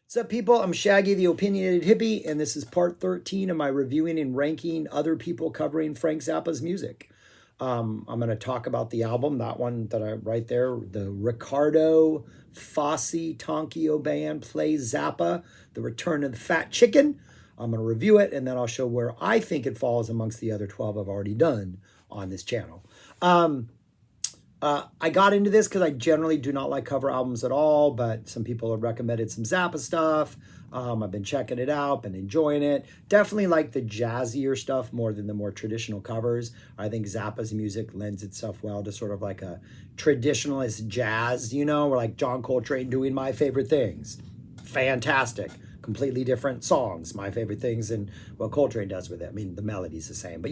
What's up, people? I'm Shaggy, the Opinionated Hippie, and this is part 13 of my reviewing and ranking other people covering Frank Zappa's music. I'm going to talk about the album, that one that I right there, the Riccardo Fassi Tankio band plays Zappa, The Return of the Fat Chicken. I'm going to review it, and then I'll show where I think it falls amongst the other 12 I've already done on this channel. I got into this because I generally do not like cover albums at all, but some people have recommended some Zappa stuff. I've been checking it out, been enjoying it. Definitely like the jazzier stuff more than the more traditional covers. I think Zappa's music lends itself well to sort of like a traditionalist jazz, or like John Coltrane doing My Favorite Things. Fantastic. Completely different songs, my favorite things, and what Coltrane does with it. I mean, the melody's the same, but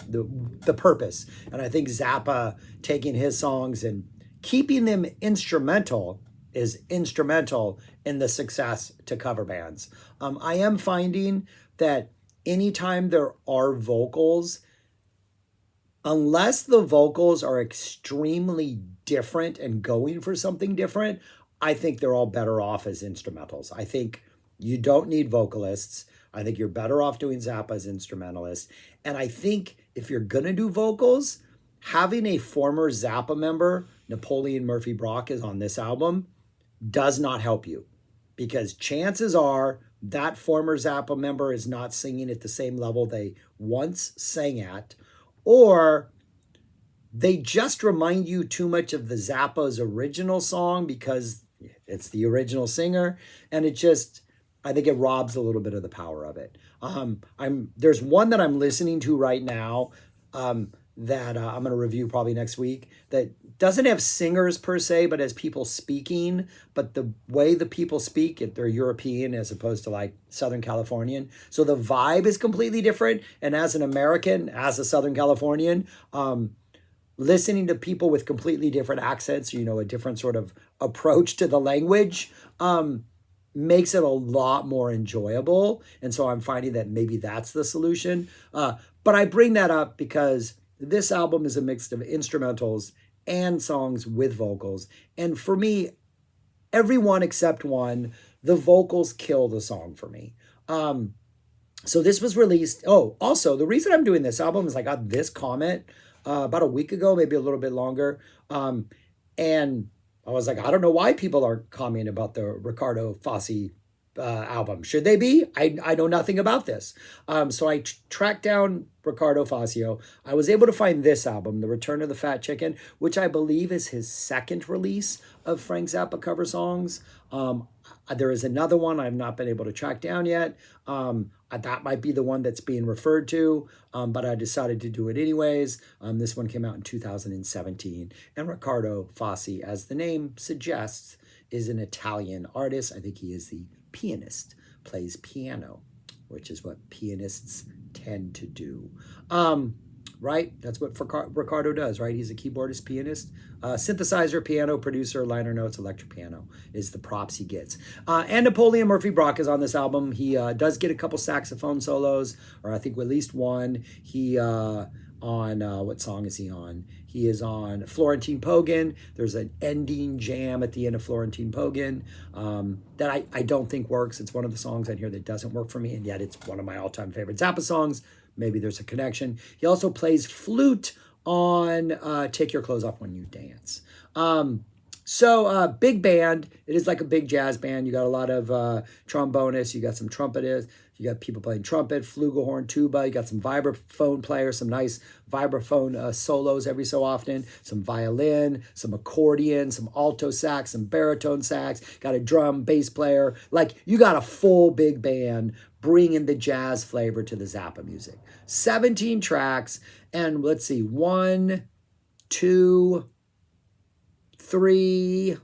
the purpose. And I think Zappa taking his songs and keeping them instrumental is instrumental in the success to cover bands. I am finding that anytime there are vocals, unless the vocals are extremely different and going for something different, I think they're all better off as instrumentals. I think you don't need vocalists. I think you're better off doing Zappa as instrumentalists. And I think if you're going to do vocals, having a former Zappa member, Napoleon Murphy Brock, is on this album does not help you, because chances are that former Zappa member is not singing at the same level they once sang at, or they just remind you too much of the Zappa's original song because it's the original singer, and I think it robs a little bit of the power of it. There's one that I'm listening to right now that I'm going to review probably next week, that doesn't have singers per se, but has people speaking. But the way the people speak, they're European as opposed to like Southern Californian. So the vibe is completely different. And as an American, as a Southern Californian, listening to people with completely different accents, a different sort of approach to the language, makes it a lot more enjoyable. And so I'm finding that maybe that's the solution. But I bring that up because this album is a mix of instrumentals and songs with vocals. And for me, every one except one, the vocals kill the song for me. So this was released. Oh, also, the reason I'm doing this album is I got this comment about a week ago, maybe a little bit longer. And I was like, I don't know why people aren't commenting about the Riccardo Fassi album. Should they be? I know nothing about this. So I tracked down Riccardo Fascio. I was able to find this album, The Return of the Fat Chicken, which I believe is his second release of Frank Zappa cover songs. There is another one I've not been able to track down yet. That might be the one that's being referred to, but I decided to do it anyways. This one came out in 2017. And Riccardo Fassi, as the name suggests, is an Italian artist. I think he is the pianist, plays piano, which is what pianists tend to do. Right? That's what Riccardo does, right? He's a keyboardist, pianist, synthesizer, piano, producer, liner notes, electric piano is the props he gets. And Napoleon Murphy Brock is on this album. He does get a couple saxophone solos, or I think at least one. He on what song is he on? He is on Florentine Pogan. There's an ending jam at the end of Florentine Pogan that I don't think works. It's one of the songs on here that doesn't work for me, and yet it's one of my all-time favorite Zappa songs. Maybe there's a connection. He also plays flute on Take Your Clothes Off When You Dance. So big band. It is like a big jazz band. You got a lot of trombonists. You got some trumpetists. You got people playing trumpet, flugelhorn, tuba. You got some vibraphone players, some nice vibraphone solos every so often. Some violin, some accordion, some alto sax, some baritone sax. Got a drum, bass player. Like, you got a full big band bringing the jazz flavor to the Zappa music. 17 tracks. And let's see, 1, 2, 3,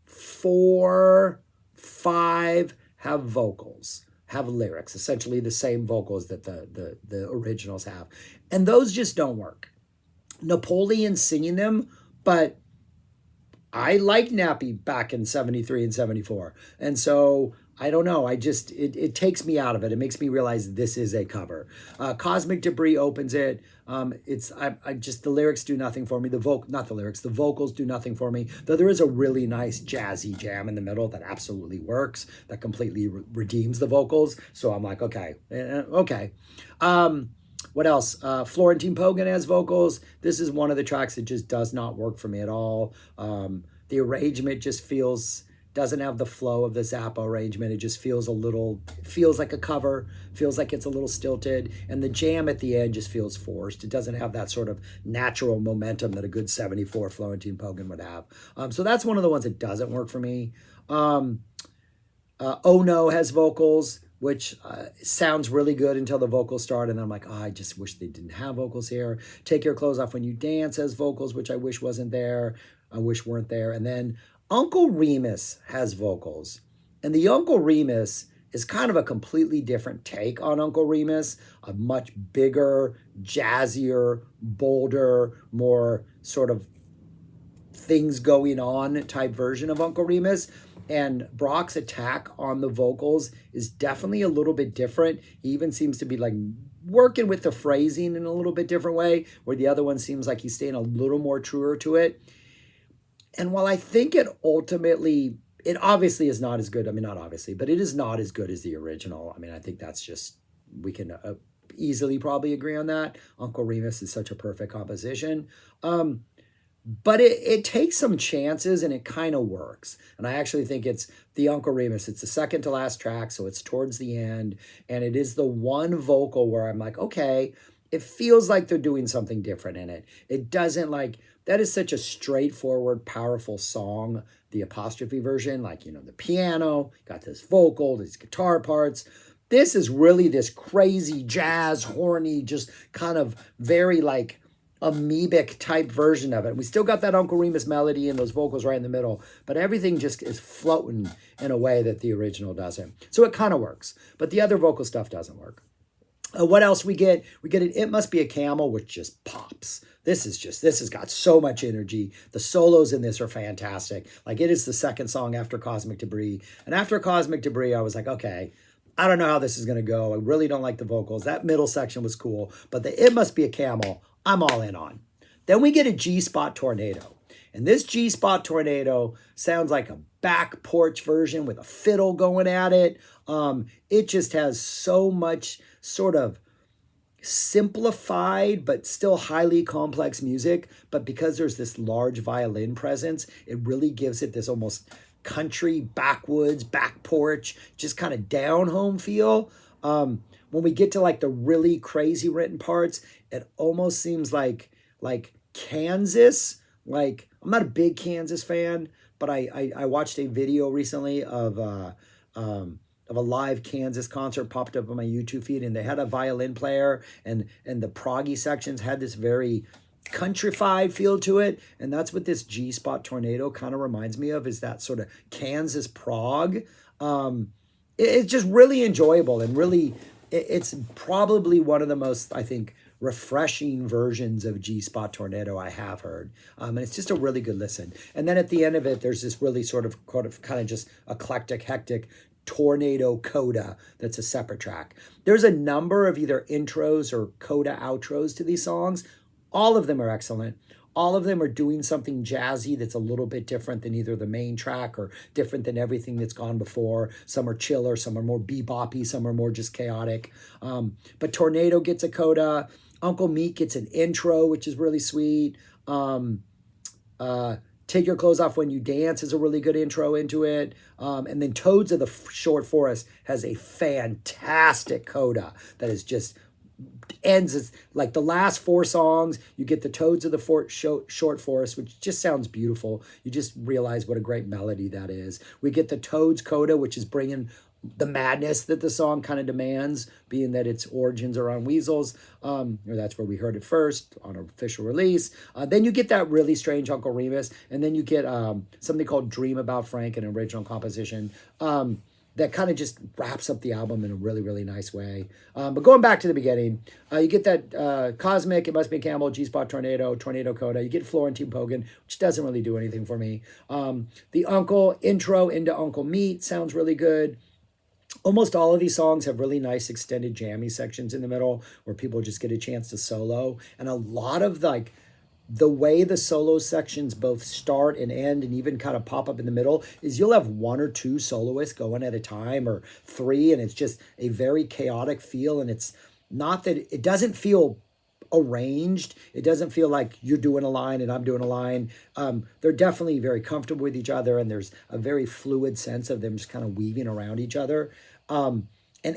4, 5 have vocals, have lyrics, essentially the same vocals that the originals have. And those just don't work. Napoleon's singing them, but I like Nappy back in 73 and 74. And so I don't know. It takes me out of it. It makes me realize this is a cover. Cosmic Debris opens it. I just the lyrics do nothing for me. Not the lyrics, the vocals do nothing for me. Though there is a really nice jazzy jam in the middle that absolutely works, that completely redeems the vocals. So I'm like, okay, okay. What else? Florentine Pogan has vocals. This is one of the tracks that just does not work for me at all. The arrangement just doesn't have the flow of the Zappa arrangement. It just feels like a cover, feels like it's a little stilted. And the jam at the end just feels forced. It doesn't have that sort of natural momentum that a good 74 Florentine Pogan would have. So that's one of the ones that doesn't work for me. Oh No has vocals, which sounds really good until the vocals start. And I'm like, oh, I just wish they didn't have vocals here. Take Your Clothes Off When You Dance has vocals, which I wish wasn't there. I wish weren't there. And then Uncle Remus has vocals. And the Uncle Remus is kind of a completely different take on Uncle Remus, a much bigger, jazzier, bolder, more sort of things going on type version of Uncle Remus. And Brock's attack on the vocals is definitely a little bit different. He even seems to be like working with the phrasing in a little bit different way, where the other one seems like he's staying a little more truer to it. And while I think it obviously is not as good. I mean, not obviously, but it is not as good as the original. I mean, I think that's just, we can easily probably agree on that. Uncle Remus is such a perfect composition. But it takes some chances and it kind of works. And I actually think it's the Uncle Remus. It's the second to last track, so it's towards the end. And it is the one vocal where I'm like, okay, it feels like they're doing something different in it. It doesn't like, that is such a straightforward, powerful song, the apostrophe version, like, the piano, got this vocal, these guitar parts. This is really this crazy jazz, horny, just kind of very like amoebic type version of it. We still got that Uncle Remus melody and those vocals right in the middle, but everything just is floating in a way that the original doesn't. So it kind of works, but the other vocal stuff doesn't work. What else we get? We get an It Must Be a Camel, which just pops. This has got so much energy. The solos in this are fantastic. Like, it is the second song after Cosmic Debris. And after Cosmic Debris, I was like, okay, I don't know how this is going to go. I really don't like the vocals. That middle section was cool, but the It Must Be a Camel, I'm all in on. Then we get a G-Spot Tornado. And this G-Spot Tornado sounds like a back porch version with a fiddle going at it. It just has so much sort of simplified but still highly complex music. But because there's this large violin presence, it really gives it this almost country, backwoods, back porch, just kind of down home feel. When we get to like the really crazy written parts, it almost seems like Kansas. Like, I'm not a big Kansas fan, but I watched a video recently of a live Kansas concert popped up on my YouTube feed, and they had a violin player, and the proggy sections had this very countrified feel to it, and that's what this G-Spot Tornado kind of reminds me of, is that sort of Kansas prog. It's just really enjoyable, and really, it's probably one of the most, I think, refreshing versions of G-Spot Tornado I have heard. And it's just a really good listen. And then at the end of it, there's this really sort of kind of just eclectic, hectic Tornado coda that's a separate track. There's a number of either intros or coda outros to these songs. All of them are excellent. All of them are doing something jazzy that's a little bit different than either the main track or different than everything that's gone before. Some are chiller, some are more beboppy, some are more just chaotic. But Tornado gets a coda. Uncle Meat gets an intro, which is really sweet. Take Your Clothes Off When You Dance is a really good intro into it. And then Toads of the Short Forest has a fantastic coda that is just ends as like the last four songs. You get the Toads of the Short Forest, which just sounds beautiful. You just realize what a great melody that is. We get the Toads coda, which is bringing the madness that the song kind of demands, being that its origins are on weasels, or that's where we heard it first on an official release. Then you get that really strange Uncle Remus, and then you get something called Dream About Frank, an original composition that kind of just wraps up the album in a really, really nice way. But going back to the beginning, you get that Cosmic, It Must Be Camel, G-Spot Tornado, Tornado Coda. You get Florentine Pogan, which doesn't really do anything for me. The Uncle intro into Uncle Meat sounds really good. Almost all of these songs have really nice extended jammy sections in the middle where people just get a chance to solo. And a lot of like the way the solo sections both start and end and even kind of pop up in the middle is you'll have one or two soloists going at a time or three, and it's just a very chaotic feel. And it's not that it doesn't feel arranged. It doesn't feel like you're doing a line and I'm doing a line. They're definitely very comfortable with each other, and there's a very fluid sense of them just kind of weaving around each other. And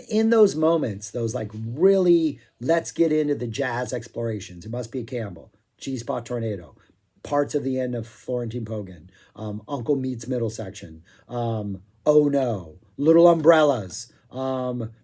in those moments, those like really, let's get into the jazz explorations. It must be a Campbell, G Spot Tornado, parts of the end of Florentine Pogan, Uncle Meat's middle section, Oh No, Little Umbrellas,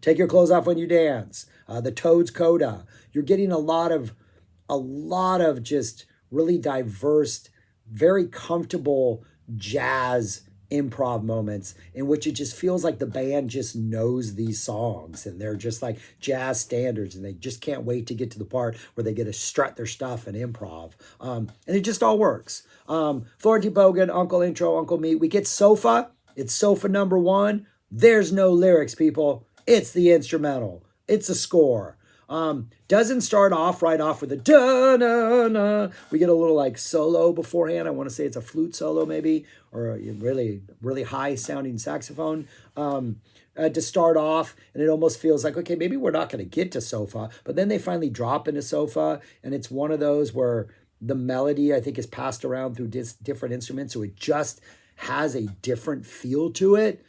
Take Your Clothes Off When You Dance, the Toad's Coda. You're getting a lot of just really diverse, very comfortable jazz improv moments in which it just feels like the band just knows these songs and they're just like jazz standards and they just can't wait to get to the part where they get to strut their stuff and improv. And it just all works. Florentine Pogan, Uncle Intro, Uncle Meat. We get Sofa. It's Sofa number one. There's no lyrics, people. It's the instrumental. It's a score. Doesn't start off right off with a da-na-na. We get a little like solo beforehand. I want to say it's a flute solo maybe, or a really, really high sounding saxophone to start off. And it almost feels like, okay, maybe we're not going to get to Sofa. But then they finally drop into Sofa. And it's one of those where the melody, I think, is passed around through different instruments. So it just has a different feel to it.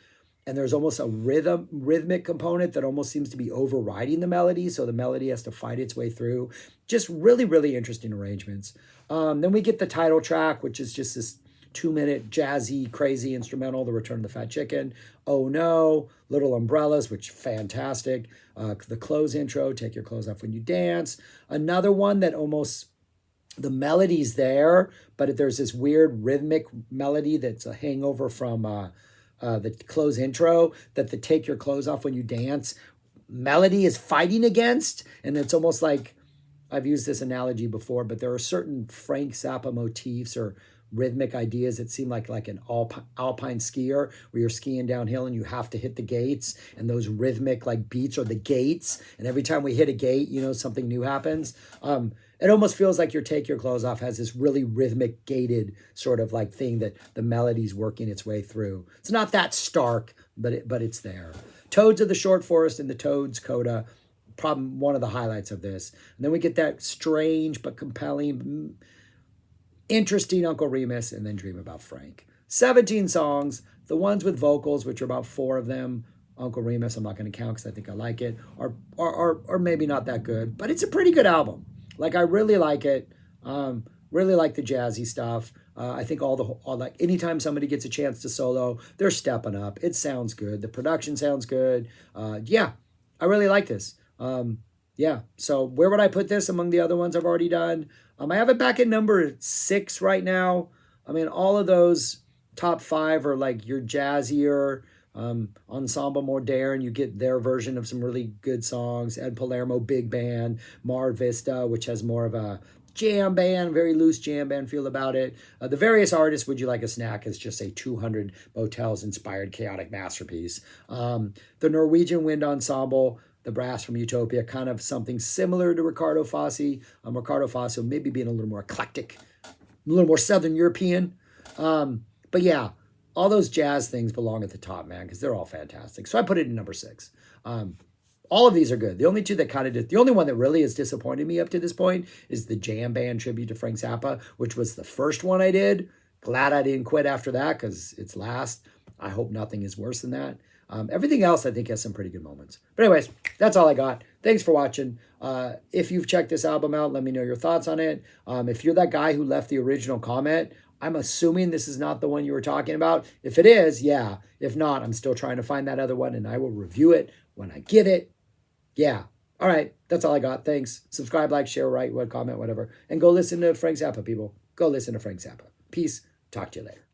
And there's almost a rhythmic component that almost seems to be overriding the melody. So the melody has to fight its way through. Just really, really interesting arrangements. Then we get the title track, which is just this 2-minute jazzy, crazy instrumental, The Return of the Fat Chicken. Oh No, Little Umbrellas, which fantastic. The close intro, Take Your Clothes Off When You Dance. Another one that almost, the melody's there, but there's this weird rhythmic melody that's a hangover from the close intro, that the Take Your Clothes Off When You Dance melody is fighting against. And it's almost like, I've used this analogy before, but there are certain Frank Zappa motifs or rhythmic ideas that seem like an alpine skier where you're skiing downhill and you have to hit the gates, and those rhythmic like beats are the gates, and every time we hit a gate, something new happens. It almost feels like your Take Your Clothes Off has this really rhythmic gated sort of like thing that the melody's working its way through. It's not that stark, but it's there. Toads of the Short Forest and the Toad's Coda, probably one of the highlights of this. And then we get that strange but compelling, interesting Uncle Remus, and then Dream About Frank. 17 songs. The ones with vocals, which are about 4 of them, Uncle Remus, I'm not going to count because I think I like it, are maybe not that good, but it's a pretty good album. Like, I really like it. Really like the jazzy stuff. I think all like anytime somebody gets a chance to solo, they're stepping up. It sounds good. The production sounds good. Yeah, I really like this. Yeah. So where would I put this among the other ones I've already done? I have it back at number 6 right now. I mean, all of those top 5 are like your jazzier, Ensemble Moderne. You get their version of some really good songs. Ed Palermo Big Band, Mar Vista, which has more of a jam band, very loose jam band feel about it. The Various Artists, Would You Like a Snack, is just a 200 Motels inspired chaotic masterpiece. The Norwegian Wind Ensemble, the brass from Utopia, kind of something similar to Riccardo Fassi. Riccardo Fassi maybe being a little more eclectic, a little more Southern European. But yeah, all those jazz things belong at the top, man, because they're all fantastic. So I put it in number 6. All of these are good. The only two that the only one that really has disappointed me up to this point is the Jam Band tribute to Frank Zappa, which was the first one I did. Glad I didn't quit after that because it's last. I hope nothing is worse than that. Everything else I think has some pretty good moments. But anyways, that's all I got. Thanks for watching. If you've checked this album out, let me know your thoughts on it. If you're that guy who left the original comment, I'm assuming this is not the one you were talking about. If it is, yeah. If not, I'm still trying to find that other one, and I will review it when I get it. Yeah. All right. That's all I got. Thanks. Subscribe, like, share, write, comment, whatever. And go listen to Frank Zappa, people. Go listen to Frank Zappa. Peace. Talk to you later.